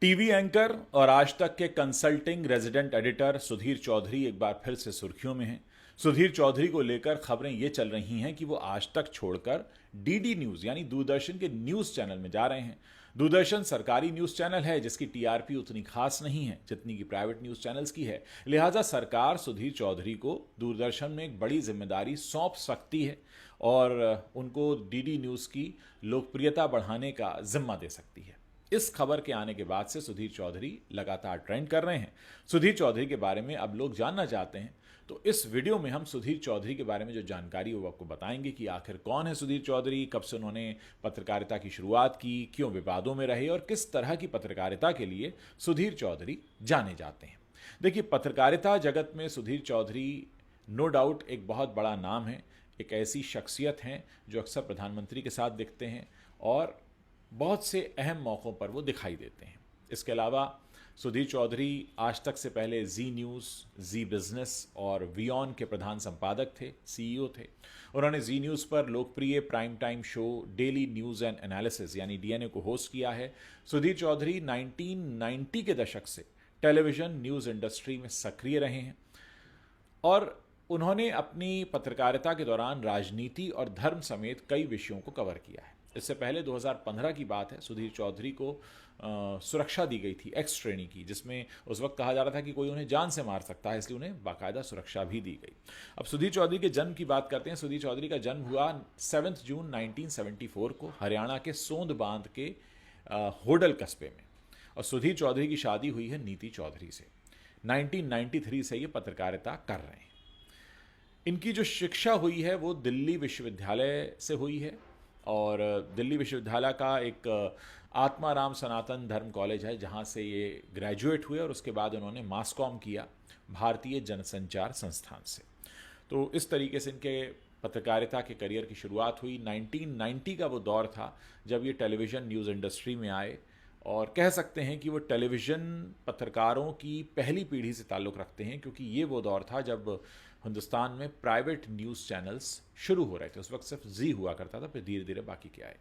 TV anchor और आज तक के consulting resident editor Sudhir Chaudhary एक बार फिर से सुर्खियों में हैं। सुधीर चौधरी को लेकर खबरें ये चल रही हैं कि वो आज तक छोड़कर डीडी न्यूज यानी दूरदर्शन के न्यूज चैनल में जा रहे हैं। दूरदर्शन सरकारी न्यूज चैनल है जिसकी टीआरपी उतनी खास नहीं है जितनी कि प्राइवेट न्यूज चैनल्स की है। लिहाजा सरकार सुधीर चौधरी को दूरदर्शन में एक बड़ी जिम्मेदारी सौंप सकती है और उनको डीडी न्यूज की लोकप्रियता बढ़ाने का जिम्मा दे सकती है। इस खबर के आने के बाद से सुधीर चौधरी लगातार ट्रेंड कर रहे हैं। सुधीर चौधरी के बारे में अब लोग जानना चाहते हैं, तो इस वीडियो में हम सुधीर चौधरी के बारे में जो जानकारी है वो आपको बताएंगे कि आखिर कौन है सुधीर चौधरी, कब से उन्होंने पत्रकारिता की शुरुआत की, क्यों विवादों में रहे और किस तरह की पत्रकारिता के लिए सुधीर चौधरी जाने जाते हैं। देखिए, पत्रकारिता जगत में सुधीर चौधरी नो डाउट एक बहुत बड़ा नाम है, एक ऐसी शख्सियत हैं जो अक्सर प्रधानमंत्री के साथ दिखते हैं और बहुत से अहम मौक़ों पर वो दिखाई देते हैं। इसके अलावा सुधीर चौधरी आज तक से पहले जी न्यूज़, जी बिजनेस और वीऑन के प्रधान संपादक थे, सीईओ थे। उन्होंने जी न्यूज़ पर लोकप्रिय prime time show daily news and analysis यानी डीएनए को होस्ट किया है। सुधीर चौधरी 1990 के दशक से टेलीविज़न न्यूज़ इंडस्ट्री में सक्रिय रहे हैं और उन्होंने अपनी पत्रकारिता के दौरान राजनीति और धर्म समेत कई विषयों को कवर किया है। इससे पहले 2015 की बात है, सुधीर चौधरी को सुरक्षा दी गई थी एक्स श्रेणी की, जिसमें उस वक्त कहा जा रहा था कि कोई उन्हें जान से मार सकता है, इसलिए उन्हें बाकायदा सुरक्षा भी दी गई। अब सुधीर चौधरी के जन्म की बात करते हैं। सुधीर चौधरी का जन्म हुआ 7 जून 1974 को हरियाणा के सोंद बांध के होडल कस्बे में, और सुधीर चौधरी की शादी हुई है नीति चौधरी से। 1993 से ये पत्रकारिता कर रहे हैं। इनकी जो शिक्षा हुई है वो दिल्ली विश्वविद्यालय से हुई है और दिल्ली विश्वविद्यालय का एक आत्माराम सनातन धर्म कॉलेज है जहाँ से ये ग्रेजुएट हुए और उसके बाद उन्होंने मास कॉम किया भारतीय जनसंचार संस्थान से। तो इस तरीके से इनके पत्रकारिता के करियर की शुरुआत हुई। 1990 का वो दौर था जब ये टेलीविज़न न्यूज़ इंडस्ट्री में आए और कह सकते हैं कि वो टेलीविज़न पत्रकारों की पहली पीढ़ी से ताल्लुक़ रखते हैं, क्योंकि ये वो दौर था जब हिंदुस्तान में प्राइवेट न्यूज़ चैनल्स शुरू हो रहे थे। उस वक्त सिर्फ जी हुआ करता था, फिर धीरे धीरे बाकी के आए।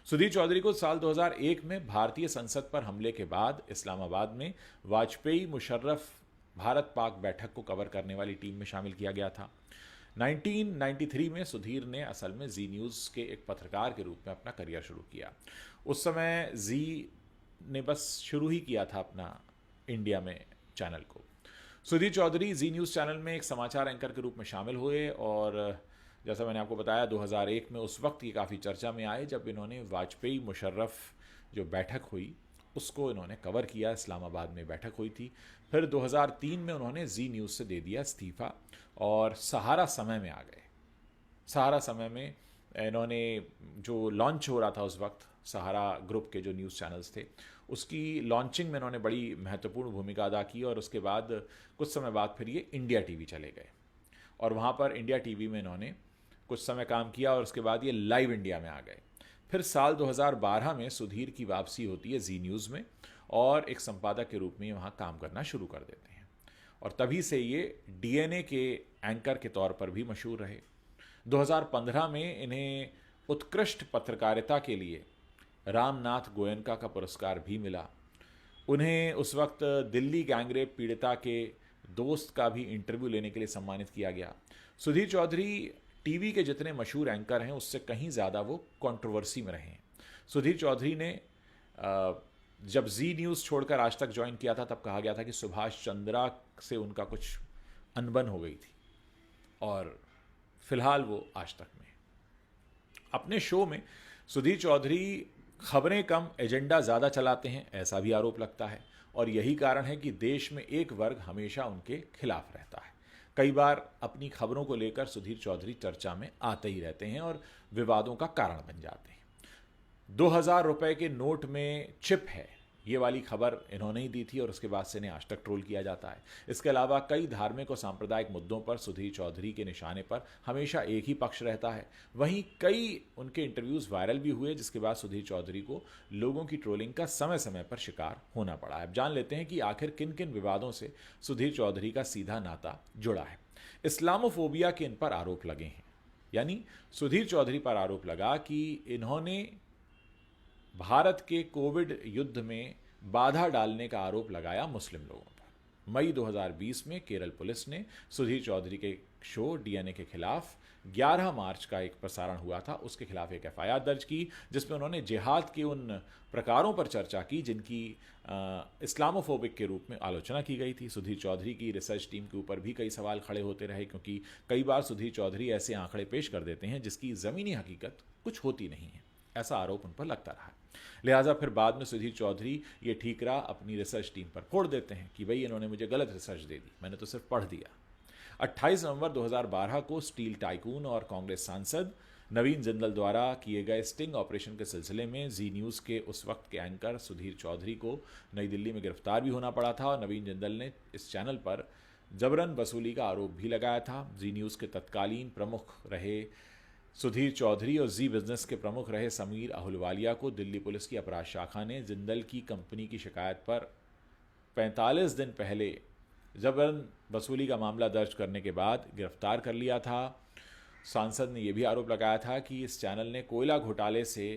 सुधीर चौधरी को साल 2001 में भारतीय संसद पर हमले के बाद इस्लामाबाद में वाजपेयी मुशर्रफ भारत पाक बैठक को कवर करने वाली टीम में शामिल किया गया था। 1993 में सुधीर ने असल में जी न्यूज़ के एक पत्रकार के रूप में अपना करियर शुरू किया। उस समय जी ने बस शुरू ही किया था अपना इंडिया में चैनल को। सुधीर चौधरी जी न्यूज़ चैनल में एक समाचार एंकर के रूप में शामिल हुए और जैसा मैंने आपको बताया 2001 में उस वक्त ये काफ़ी चर्चा में आए जब इन्होंने वाजपेयी मुशर्रफ जो बैठक हुई उसको इन्होंने कवर किया। इस्लामाबाद में बैठक हुई थी। फिर 2003 में उन्होंने जी न्यूज़ से दे दिया इस्तीफ़ा और सहारा समय में आ गए। सहारा समय में इन्होंने जो लॉन्च हो रहा था उस वक्त, सहारा ग्रुप के जो न्यूज़ चैनल्स थे उसकी लॉन्चिंग में इन्होंने बड़ी महत्वपूर्ण भूमिका अदा की और उसके बाद कुछ समय बाद फिर ये इंडिया टीवी चले गए और वहाँ पर इंडिया टीवी में इन्होंने कुछ समय काम किया और उसके बाद ये लाइव इंडिया में आ गए। फिर साल 2012 में सुधीर की वापसी होती है जी न्यूज़ में और एक संपादक के रूप में वहाँ काम करना शुरू कर देते हैं और तभी से ये डीएनए के एंकर के तौर पर भी मशहूर रहे। 2015 में इन्हें उत्कृष्ट पत्रकारिता के लिए रामनाथ गोयनका का पुरस्कार भी मिला। उन्हें उस वक्त दिल्ली गैंगरेप पीड़िता के दोस्त का भी इंटरव्यू लेने के लिए सम्मानित किया गया। सुधीर चौधरी टीवी के जितने मशहूर एंकर हैं उससे कहीं ज़्यादा वो कंट्रोवर्सी में रहे हैं। सुधीर चौधरी ने जब जी न्यूज़ छोड़कर आज तक ज्वाइन किया था तब कहा गया था कि सुभाष चंद्रा से उनका कुछ अनबन हो गई थी और फिलहाल वो आज तक में। अपने शो में सुधीर चौधरी खबरें कम एजेंडा ज़्यादा चलाते हैं, ऐसा भी आरोप लगता है और यही कारण है कि देश में एक वर्ग हमेशा उनके खिलाफ रहता है। कई बार अपनी खबरों को लेकर सुधीर चौधरी चर्चा में आते ही रहते हैं और विवादों का कारण बन जाते हैं। 2000 रुपए के नोट में चिप है, ये वाली खबर इन्होंने ही दी थी और उसके बाद से इन्हें आज तक ट्रोल किया जाता है। इसके अलावा कई धार्मिक और सांप्रदायिक मुद्दों पर सुधीर चौधरी के निशाने पर हमेशा एक ही पक्ष रहता है। वहीं कई उनके इंटरव्यूज़ वायरल भी हुए जिसके बाद सुधीर चौधरी को लोगों की ट्रोलिंग का समय समय पर शिकार होना पड़ा है। अब जान लेते हैं कि आखिर किन किन विवादों से सुधीर चौधरी का सीधा नाता जुड़ा है। इस्लामोफोबिया के इन पर आरोप लगे हैं, यानी सुधीर चौधरी पर आरोप लगा कि इन्होंने भारत के कोविड युद्ध में बाधा डालने का आरोप लगाया मुस्लिम लोगों पर। मई 2020 में केरल पुलिस ने सुधीर चौधरी के शो डीएनए के खिलाफ 11 मार्च का एक प्रसारण हुआ था, उसके खिलाफ एक एफआईआर दर्ज की, जिसमें उन्होंने जिहाद के उन प्रकारों पर चर्चा की जिनकी इस्लामोफोबिक के रूप में आलोचना की गई थी। सुधीर चौधरी की रिसर्च टीम के ऊपर भी कई सवाल खड़े होते रहे, क्योंकि कई बार सुधीर चौधरी ऐसे आंकड़े पेश कर देते हैं जिसकी ज़मीनी हकीकत कुछ होती नहीं है, ऐसा आरोप उन पर लगता रहा। लिहाजा फिर बाद में सुधीर चौधरी ये ठीकरा अपनी रिसर्च टीम पर फोड़ देते हैं कि भाई इन्होंने मुझे गलत रिसर्च दे दी, मैंने तो सिर्फ पढ़ दिया। 28 नवंबर 2012 को स्टील टाइकून और कांग्रेस सांसद नवीन जिंदल द्वारा किए गए स्टिंग ऑपरेशन के सिलसिले में जी न्यूज़ के उस वक्त के एंकर सुधीर चौधरी को नई दिल्ली में गिरफ्तार भी होना पड़ा था, और नवीन जिंदल ने इस चैनल पर जबरन वसूली का आरोप भी लगाया था। जी न्यूज़ के तत्कालीन प्रमुख रहे सुधीर चौधरी और जी बिजनेस के प्रमुख रहे समीर अहुलवालिया को दिल्ली पुलिस की अपराध शाखा ने जिंदल की कंपनी की शिकायत पर 45 दिन पहले जबरन वसूली का मामला दर्ज करने के बाद गिरफ्तार कर लिया था। सांसद ने यह भी आरोप लगाया था कि इस चैनल ने कोयला घोटाले से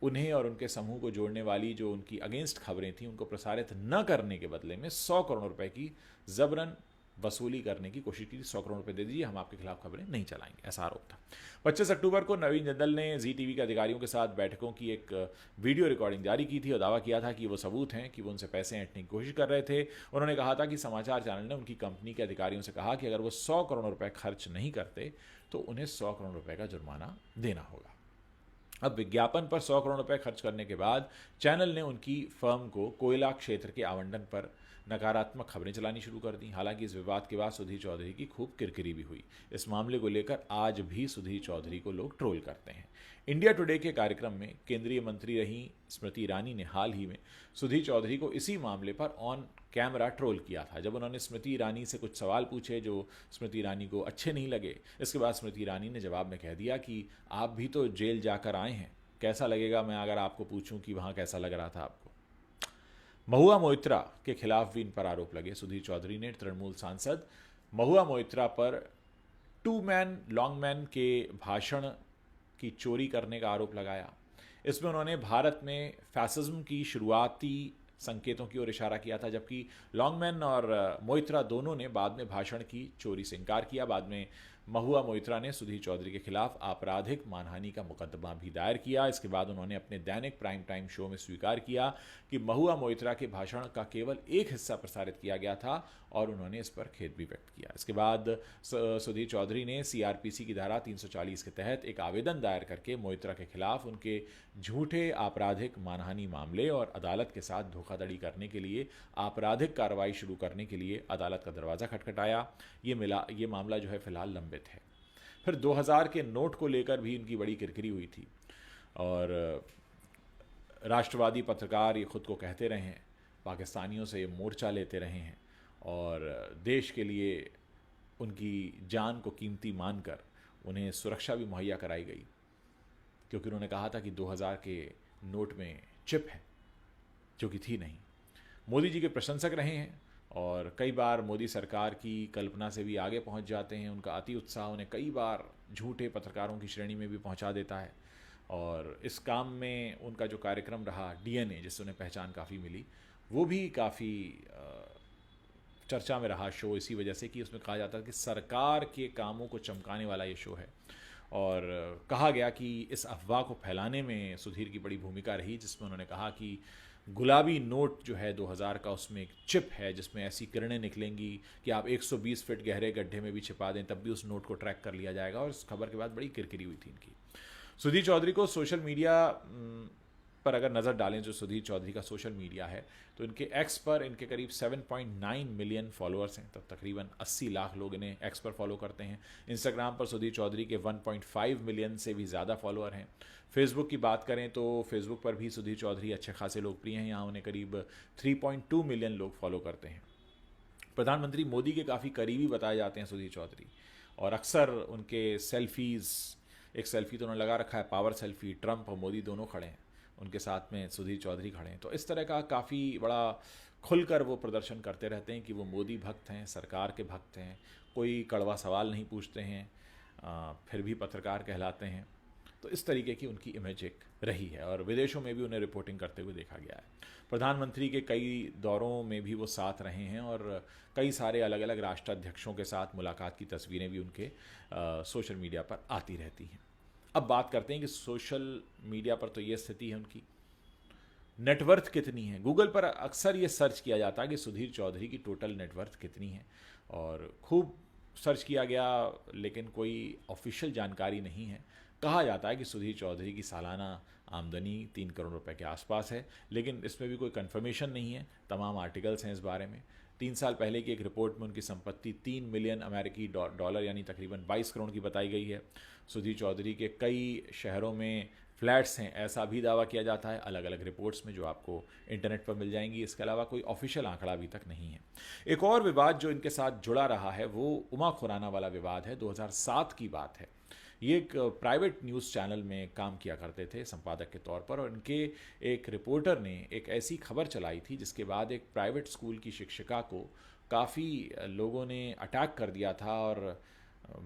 उन्हें और उनके समूह को जोड़ने वाली जो उनकी अगेंस्ट खबरें थीं उनको प्रसारित न करने के बदले में 100 करोड़ रुपए की जबरन वसूली करने की कोशिश की। 100 करोड़ रुपए दे दीजिए, हम आपके खिलाफ खबरें नहीं चलाएंगे, ऐसा आरोप था। 25 अक्टूबर को नवीन जिंदल ने जी टीवी के अधिकारियों के साथ बैठकों की एक वीडियो रिकॉर्डिंग जारी की थी और दावा किया था कि वो सबूत हैं कि वो उनसे पैसे ऐंठने की कोशिश कर रहे थे। उन्होंने कहा था कि समाचार चैनल ने उनकी कंपनी के अधिकारियों से कहा कि अगर वो 100 करोड़ रुपए खर्च नहीं करते तो उन्हें 100 करोड़ रुपए का जुर्माना देना होगा। अब विज्ञापन पर 100 करोड़ रुपए खर्च करने के बाद चैनल ने उनकी फर्म को कोयला क्षेत्र के आवंटन पर नकारात्मक खबरें चलानी शुरू कर दी। हालांकि इस विवाद के बाद सुधीर चौधरी की खूब किरकिरी भी हुई। इस मामले को लेकर आज भी सुधीर चौधरी को लोग ट्रोल करते हैं। इंडिया टुडे के कार्यक्रम में केंद्रीय मंत्री रही स्मृति ईरानी ने हाल ही में सुधीर चौधरी को इसी मामले पर ऑन कैमरा ट्रोल किया था। जब उन्होंने स्मृति ईरानी से कुछ सवाल पूछे जो स्मृति ईरानी को अच्छे नहीं लगे, इसके बाद स्मृति ईरानी ने जवाब में कह दिया कि आप भी तो जेल जाकर आए हैं, कैसा लगेगा मैं अगर आपको पूछूं कि वहां कैसा लग रहा था आपको। महुआ मोइत्रा के खिलाफ भी इन पर आरोप लगे। सुधीर चौधरी ने तृणमूल सांसद महुआ मोइत्रा पर टू मैन लॉन्ग मैन के भाषण की चोरी करने का आरोप लगाया। इसमें उन्होंने भारत में फैसिज्म की शुरुआती संकेतों की ओर इशारा किया था, जबकि लॉन्गमैन और मोइत्रा दोनों ने बाद में भाषण की चोरी से इनकार किया। बाद में महुआ मोइत्रा ने सुधीर चौधरी के खिलाफ आपराधिक मानहानि का मुकदमा भी दायर किया। इसके बाद उन्होंने अपने दैनिक प्राइम टाइम शो में स्वीकार किया कि महुआ मोइत्रा के भाषण का केवल एक हिस्सा प्रसारित किया गया था और उन्होंने इस पर खेद भी व्यक्त किया। इसके बाद सुधीर चौधरी ने सीआरपीसी की धारा 340 के तहत एक आवेदन दायर करके मोइत्रा के खिलाफ उनके झूठे आपराधिक मानहानि मामले और अदालत के साथ धोखाधड़ी करने के लिए आपराधिक कार्रवाई शुरू करने के लिए अदालत का दरवाज़ा खटखटाया। ये मामला जो है फिलहाल लंबित है। फिर 2000 के नोट को लेकर भी इनकी बड़ी किरकिरी हुई थी और राष्ट्रवादी पत्रकार ये खुद को कहते रहे हैं, पाकिस्तानियों से ये मोर्चा लेते रहे हैं और देश के लिए उनकी जान को कीमती मानकर उन्हें सुरक्षा भी मुहैया कराई गई, क्योंकि उन्होंने कहा था कि 2000 के नोट में चिप है, जो कि थी नहीं। मोदी जी के प्रशंसक रहे हैं और कई बार मोदी सरकार की कल्पना से भी आगे पहुंच जाते हैं। उनका अति उत्साह उन्हें कई बार झूठे पत्रकारों की श्रेणी में भी पहुंचा देता है और इस काम में उनका जो कार्यक्रम रहा डीएनए, जिससे उन्हें पहचान काफ़ी मिली, वो भी काफ़ी चर्चा में रहा शो, इसी वजह से कि उसमें कहा जाता है कि सरकार के कामों को चमकाने वाला ये शो है। और कहा गया कि इस अफवाह को फैलाने में सुधीर की बड़ी भूमिका रही, जिसमें उन्होंने कहा कि गुलाबी नोट जो है 2000 का, उसमें एक चिप है जिसमें ऐसी किरणें निकलेंगी कि आप 120 फीट गहरे गड्ढे में भी छिपा दें तब भी उस नोट को ट्रैक कर लिया जाएगा। और इस खबर के बाद बड़ी किरकिरी हुई थी इनकी। सुधीर चौधरी को सोशल मीडिया पर अगर नज़र डालें, जो सुधीर चौधरी का सोशल मीडिया है, तो इनके एक्स पर इनके करीब 7.9 मिलियन फॉलोअर्स हैं, तब तकरीबन 80 लाख लोग इन्हें एक्स पर फॉलो करते हैं। इंस्टाग्राम पर सुधीर चौधरी के 1.5 मिलियन से भी ज़्यादा फॉलोअर हैं। फेसबुक की बात करें तो फेसबुक पर भी सुधीर चौधरी अच्छे खासे लोकप्रिय हैं, यहाँ उन्हें करीब 3.2 मिलियन लोग फॉलो करते हैं। प्रधानमंत्री मोदी के काफ़ी करीबी बताए जाते हैं सुधीर चौधरी, और अक्सर उनके सेल्फीज़, एक सेल्फी तो उन्होंने लगा रखा है पावर सेल्फी, ट्रंप और मोदी दोनों खड़े हैं, उनके साथ में सुधीर चौधरी खड़े हैं। तो इस तरह का काफ़ी बड़ा खुलकर वो प्रदर्शन करते रहते हैं कि वो मोदी भक्त हैं, सरकार के भक्त हैं, कोई कड़वा सवाल नहीं पूछते हैं, फिर भी पत्रकार कहलाते हैं। तो इस तरीके की उनकी इमेज एक रही है और विदेशों में भी उन्हें रिपोर्टिंग करते हुए देखा गया है। प्रधानमंत्री के कई दौरों में भी वो साथ रहे हैं और कई सारे अलग अलग राष्ट्राध्यक्षों के साथ मुलाकात की तस्वीरें भी उनके सोशल मीडिया पर आती रहती हैं। अब बात करते हैं कि सोशल मीडिया पर तो ये स्थिति है उनकी, नेटवर्थ कितनी है। गूगल पर अक्सर ये सर्च किया जाता है कि सुधीर चौधरी की टोटल नेटवर्थ कितनी है और खूब सर्च किया गया लेकिन कोई ऑफिशियल जानकारी नहीं है। कहा जाता है कि सुधीर चौधरी की सालाना आमदनी 3 करोड़ रुपए के आसपास है, लेकिन इसमें भी कोई कंफर्मेशन नहीं है। तमाम आर्टिकल्स हैं इस बारे में। 3 साल पहले की एक रिपोर्ट में उनकी संपत्ति 3 मिलियन अमेरिकी डॉलर यानी तकरीबन 22 करोड़ की बताई गई है। सुधीर चौधरी के कई शहरों में फ्लैट्स हैं ऐसा भी दावा किया जाता है अलग अलग रिपोर्ट्स में, जो आपको इंटरनेट पर मिल जाएंगी। इसके अलावा कोई ऑफिशियल आंकड़ा अभी तक नहीं है। एक और विवाद जो इनके साथ जुड़ा रहा है वो उमा खुराना वाला विवाद है। 2007 की बात है। ये एक प्राइवेट न्यूज़ चैनल में काम किया करते थे संपादक के तौर पर और इनके एक रिपोर्टर ने एक ऐसी खबर चलाई थी जिसके बाद एक प्राइवेट स्कूल की शिक्षिका को काफ़ी लोगों ने अटैक कर दिया था और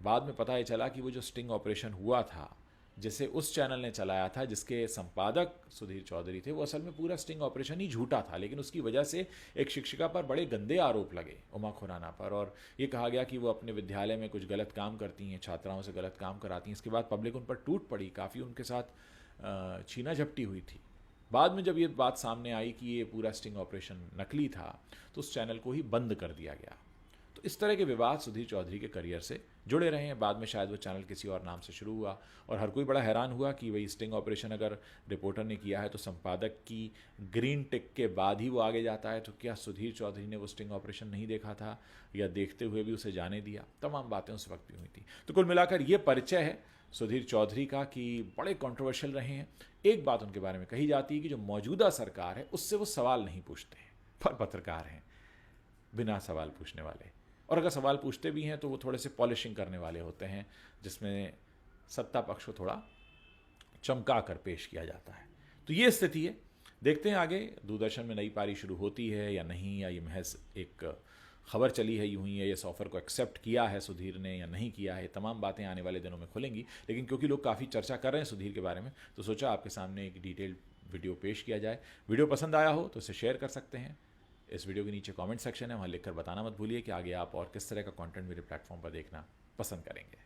बाद में पता ये चला कि वो जो स्टिंग ऑपरेशन हुआ था जिसे उस चैनल ने चलाया था, जिसके संपादक सुधीर चौधरी थे, वो असल में पूरा स्टिंग ऑपरेशन ही झूठा था, लेकिन उसकी वजह से एक शिक्षिका पर बड़े गंदे आरोप लगे, उमा खुराना पर, और ये कहा गया कि वो अपने विद्यालय में कुछ गलत काम करती हैं, छात्राओं से गलत काम कराती हैं। इसके बाद पब्लिक उन पर टूट पड़ी, काफ़ी उनके साथ छीना झपटी हुई थी। बाद में जब ये बात सामने आई कि ये पूरा स्टिंग ऑपरेशन नकली था तो उस चैनल को ही बंद कर दिया गया। तो इस तरह के विवाद सुधीर चौधरी के करियर से जुड़े रहे हैं। बाद में शायद वो चैनल किसी और नाम से शुरू हुआ और हर कोई बड़ा हैरान हुआ कि वही स्टिंग ऑपरेशन अगर रिपोर्टर ने किया है तो संपादक की ग्रीन टिक के बाद ही वो आगे जाता है, तो क्या सुधीर चौधरी ने वो स्टिंग ऑपरेशन नहीं देखा था या देखते हुए भी उसे जाने दिया? तमाम बातें उस वक्त भी हुई थी। तो कुल मिलाकर ये परिचय है सुधीर चौधरी का कि बड़े कंट्रोवर्शियल रहे हैं। एक बात उनके बारे में कही जाती है कि जो मौजूदा सरकार है उससे वो सवाल नहीं पूछते हैं, पर पत्रकार हैं बिना सवाल पूछने वाले, और अगर सवाल पूछते भी हैं तो वो थोड़े से पॉलिशिंग करने वाले होते हैं जिसमें सत्ता पक्ष को थोड़ा चमका कर पेश किया जाता है। तो ये स्थिति है। देखते हैं आगे दूरदर्शन में नई पारी शुरू होती है या नहीं, या ये महज एक खबर चली है यूं ही, है इस ऑफर को एक्सेप्ट किया है सुधीर ने या नहीं किया है। तमाम बातें आने वाले दिनों में खुलेंगी, लेकिन क्योंकि लोग काफ़ी चर्चा कर रहे हैं सुधीर के बारे में तो सोचा आपके सामने एक डिटेल्ड वीडियो पेश किया जाए। वीडियो पसंद आया हो तो इसे शेयर कर सकते हैं। इस वीडियो के नीचे कमेंट सेक्शन है, वहाँ लिखकर बताना मत भूलिए कि आगे आप और किस तरह का कंटेंट मेरे प्लेटफॉर्म पर देखना पसंद करेंगे।